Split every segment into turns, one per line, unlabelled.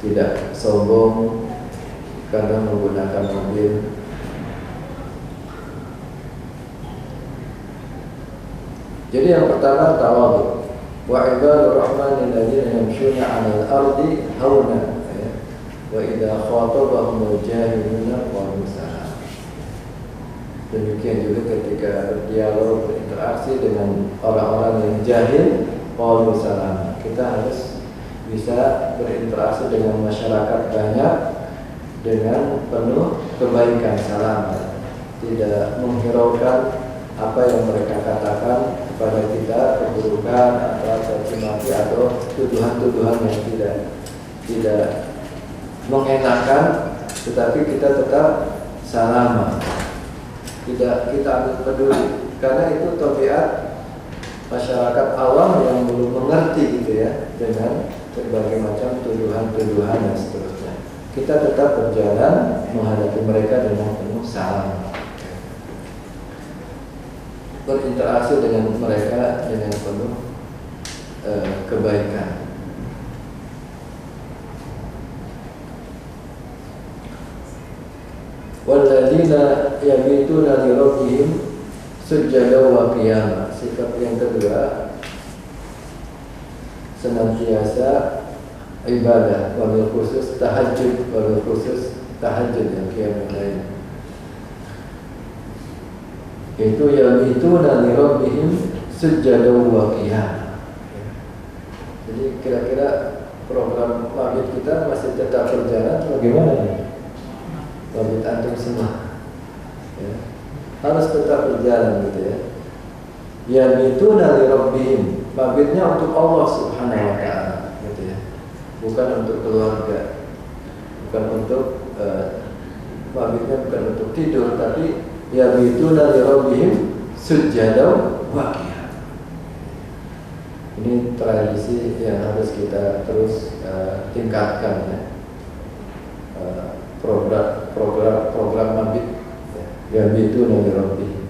tidak sombong karena menggunakan mobil. Jadi yang pertama tawadhu. Wa ibadur rahmanil ladzina yamshuna 'alal ardi hauna wa idza khatabahumul jahiluna qalu salam. Demikian juga ketika berdialog, berinteraksi dengan orang-orang yang jahil, qalu salam. Kita harus bisa berinteraksi dengan masyarakat banyak dengan penuh kebaikan, salam, tidak menghiraukan apa yang mereka katakan kepada kita, keburukan atau caci maki atau tuduhan-tuduhan yang tidak mengenakan, tetapi kita tetap salam, tidak kita ambil peduli, karena itu tabiat masyarakat awam yang belum mengerti gitu ya, dengan berbagai macam tuduhan-tuduhan dan seterusnya. Kita tetap berjalan menghadapi mereka dengan penuh salam, berinteraksi dengan mereka dengan penuh kebaikan. Walladzina yabituna li rabbihim sujada wa qiyama. Sikap yang kedua, senantiasa ibadah, wabil khusus tahajud, yang qiyamul lail. Itu yabituna li rabbihim sujada wa qiyama. Jadi kira-kira program mabit kita masih tetap berjalan bagaimana nih? Mabit antum semua ya, harus tetap berjalan gitu ya. Yabituna li rabbihim, mabitnya untuk Allah Subhanahu wa ta'ala gitu ya, bukan untuk keluarga, bukan untuk mabitnya bukan untuk tidur, tapi yabituna li rabbihim sujada wa qiyam. Ini tradisi yang harus kita terus tingkatkan ya. Program mabit yabituna li rabbihim.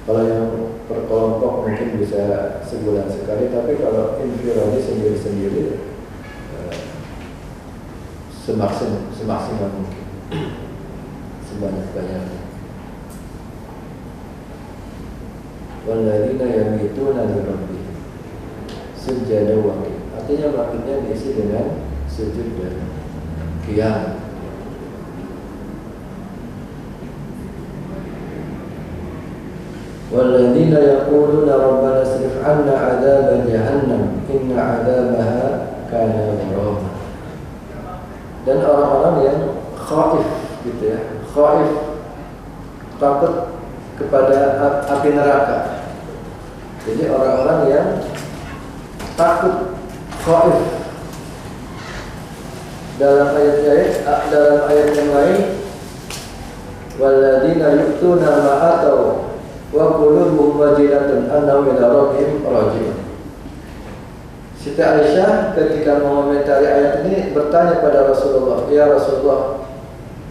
Kalau yang per kelompok mungkin bisa sebulan sekali, tapi kalau infiradi sendiri-sendiri semaksimal mungkin, sebanyak-banyaknya. Walladzina yabituna li rabbihim sujada wa qiyam. Artinya mabitnya diisi dengan sujud dan qiyam. Walladzina yaquluna rabbana asrif 'anna 'adzaba jahannam inna 'adzabaha kana gharama. Dan orang-orang yang khaif gitu ya, khaif, takut kepada api neraka. Jadi orang-orang yang takut, khaif. Dalam ayat yang lain, walladzina yu'tuna ma atau wa qulubuhum wajilatun annahum ila rabbihim raji'un. Siti Aisyah ketika mengomentari ayat ini bertanya pada Rasulullah, "Ya Rasulullah,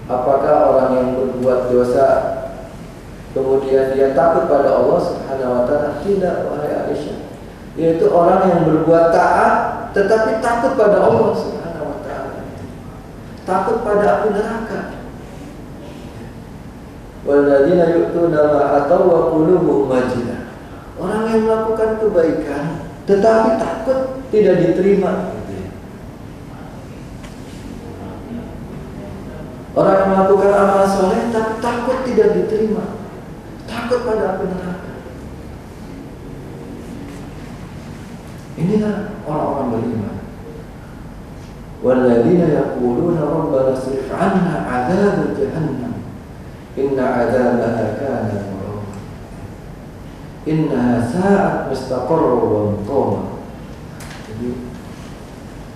apakah orang yang berbuat dosa kemudian dia takut pada Allah Subhanahu wa ta'ala?" Tidak, wahai Aisyah. Yaitu orang yang berbuat taat tetapi takut pada Allah Subhanahu wa ta'ala. Takut pada api neraka. Walladzina yu'tuna ma ataw wa qulubuhum wajilah. Orang yang melakukan kebaikan tetapi takut tidak diterima. Orang yang melakukan amal soleh tapi takut tidak diterima, takut pada api neraka. Inilah orang-orang beriman. Walladzina yaquluna rabbana asrif 'anna 'adzaba jahannam inna 'adzabaha kana gharama innaha sa'at mustaqarra wa muqama. Jadi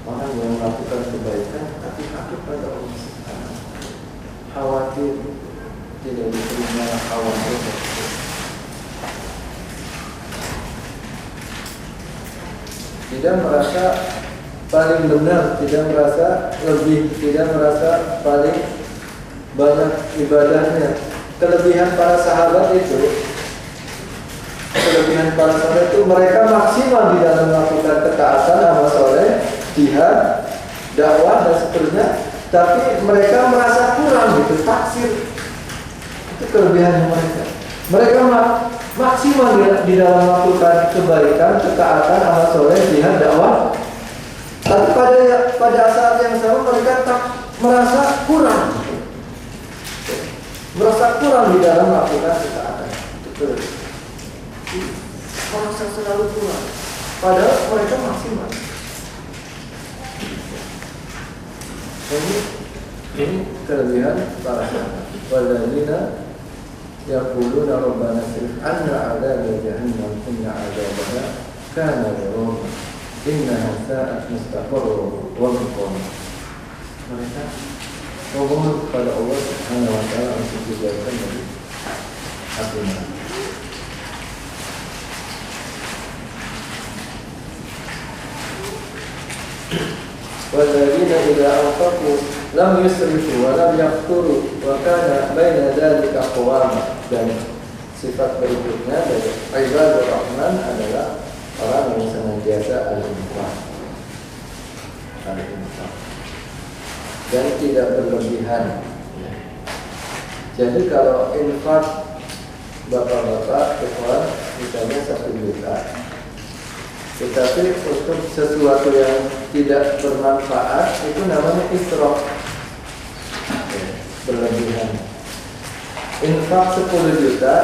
orang yang melakukan kebaikan tapi takut pada Allah Subhanahu, khawatir tidak diterima amal, tidak merasa paling benar, tidak merasa lebih, tidak merasa paling banyak ibadahnya. Kelebihan para sahabat itu mereka maksimal di dalam melakukan ketaatan, amal soleh, jihad, dakwah dan seterusnya, tapi mereka merasa kurang gitu, taksir. Itu kelebihannya mereka. Mereka maksimal di dalam melakukan kebaikan, ketaatan, amal soleh, jihad, dakwah. Tapi pada saat yang sama mereka merasa kurang. Merasa kurang di dalam melakukan ketaatan. Itu merasa selalu kurang. Padahal mereka maksimal. Ini kelebihan para sahabat. Walladzina yaquluna rabbana sirif anna 'adzaba jahannam inna 'adzabaha kana gharama innaha sa'at mustaqarra wa muqama. Mereka memohon kepada Allah Subhanahu wa taala untuk dijauhkan dari api neraka. Walladzina idza anfaqu lam yusrifu wa lam yaqturu wa kana baina dzalika qawama. Dan sifat berikutnya dari ibadur rahman adalah orang yang senantiasa al-infaq dan tidak berlebihan. Jadi kalau infak bapak-bapak ikhwan misalnya 1 juta, tetapi untuk sesuatu yang tidak bermanfaat itu namanya israf, berlebihan. Infak 10 juta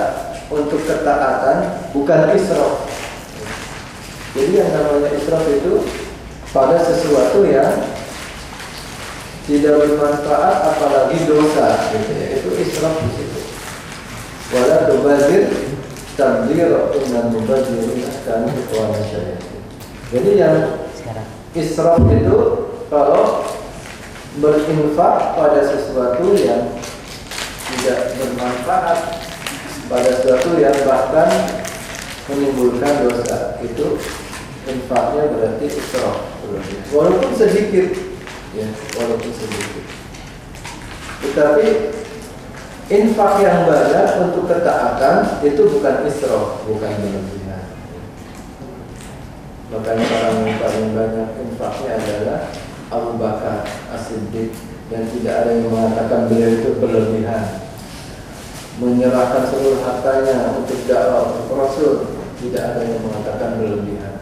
untuk ketaatan bukan israf. Jadi yang namanya israf itu pada sesuatu yang tidak bermanfaat apalagi dosa, gitu ya. Itu israf di situ. Wala tubadzir tabdzira innal mubadzirina kanu ikhwana syayatin. Jadi yang israf itu kalau berinfak pada sesuatu yang tidak bermanfaat, pada sesuatu yang bahkan menimbulkan dosa, itu infaknya berarti israf, walaupun sedikit, ya, walaupun sedikit. Tetapi infak yang banyak untuk ketaatan itu bukan israf, bukan berlebihan. Makanya orang yang paling banyak infaknya adalah Abu Bakar As-Siddiq, dan tidak ada yang mengatakan beliau itu berlebihan, menyerahkan seluruh hartanya untuk dakwah untuk Rasul. Tidak ada yang mengatakan berlebihan.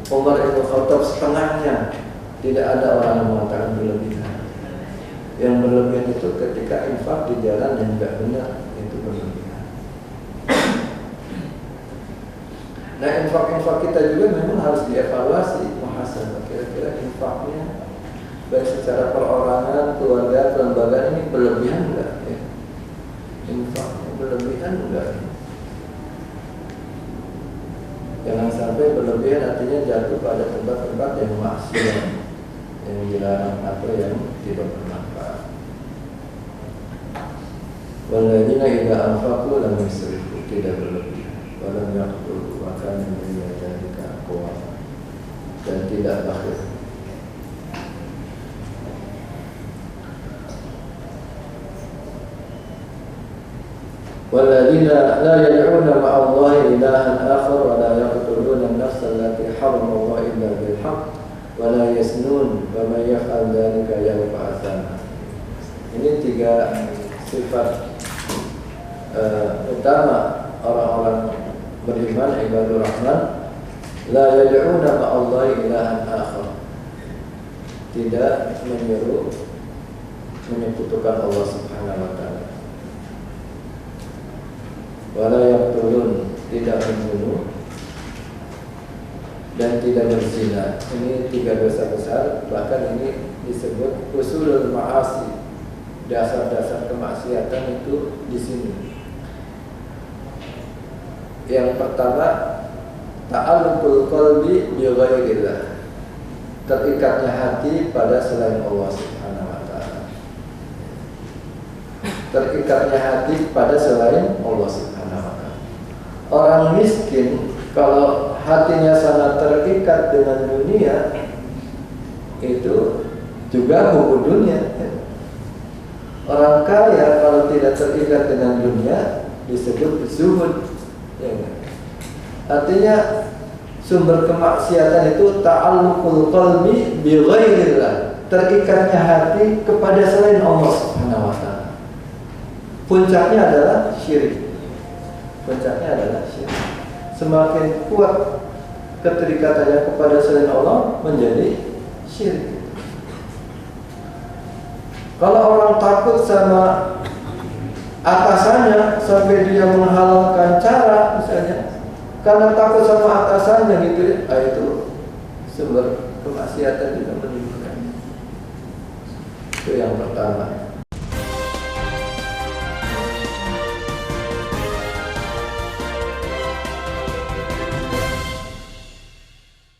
Umar Ibn Khattab setengahnya, tidak ada orang yang mengatakan berlebihan. Yang berlebihan itu ketika infak di jalan yang tidak benar, itu berlebihan. Nah, infak-infak kita juga memang harus dievaluasi, muhasabah. Kira-kira infaknya baik secara perorangan, keluarga, kelembagaan ini berlebihan enggak? Ya? Infaknya berlebihan enggak? Jangan sampai berlebihan artinya jatuh pada tempat-tempat yang maksiat, yang dilarang atau yang tidak bermanfaat. Walladzina idza anfaqu lam yusrifu, tidak berlebihan, wa lam yaqturu wa kana baina dzalika qawama, dan tidak bakhil. والذين لا يدعون مع الله إلها آخر ولا يقتلون النفس التي حرم الله إلا بالحق ولا يزنون ومن يفعل ذلك يلقى أثاما. Ini 3 sifat utama orang-orang beriman ibadur rahman. La yad'una ma'allahi ilahan akhar, tidak menyekutukan Allah Subhanahu wa taala. Wala yaqtulun, tidak membunuh, dan tidak berzina. Ini 3 dosa besar. Bahkan ini disebut usulul ma'asi, dasar-dasar kemaksiatan itu di sini. Yang pertama, ta'alluqul qalbi bi ghairillah, terikatnya hati pada selain Allah Subhanahu wa taala. Terikatnya hati pada selain Allah Subhanahu wa taala. Orang miskin kalau hatinya sangat terikat dengan dunia, itu juga hubung dunia. Orang kaya kalau tidak terikat dengan dunia disebut zuhud, ya. Artinya sumber kemaksiatan itu ta'alluqul qalbi bi ghairillah, terikatnya hati kepada selain Allah Subhanahu wa taala. Puncaknya adalah syirik. Puncaknya adalah syirik. Semakin kuat keterikatannya kepada selain Allah menjadi syirik. Kalau orang takut sama atasannya sampai dia menghalalkan cara misalnya karena takut sama atasannya gitu, itu sumber kemaksiatan juga menimbulkan. Itu yang pertama.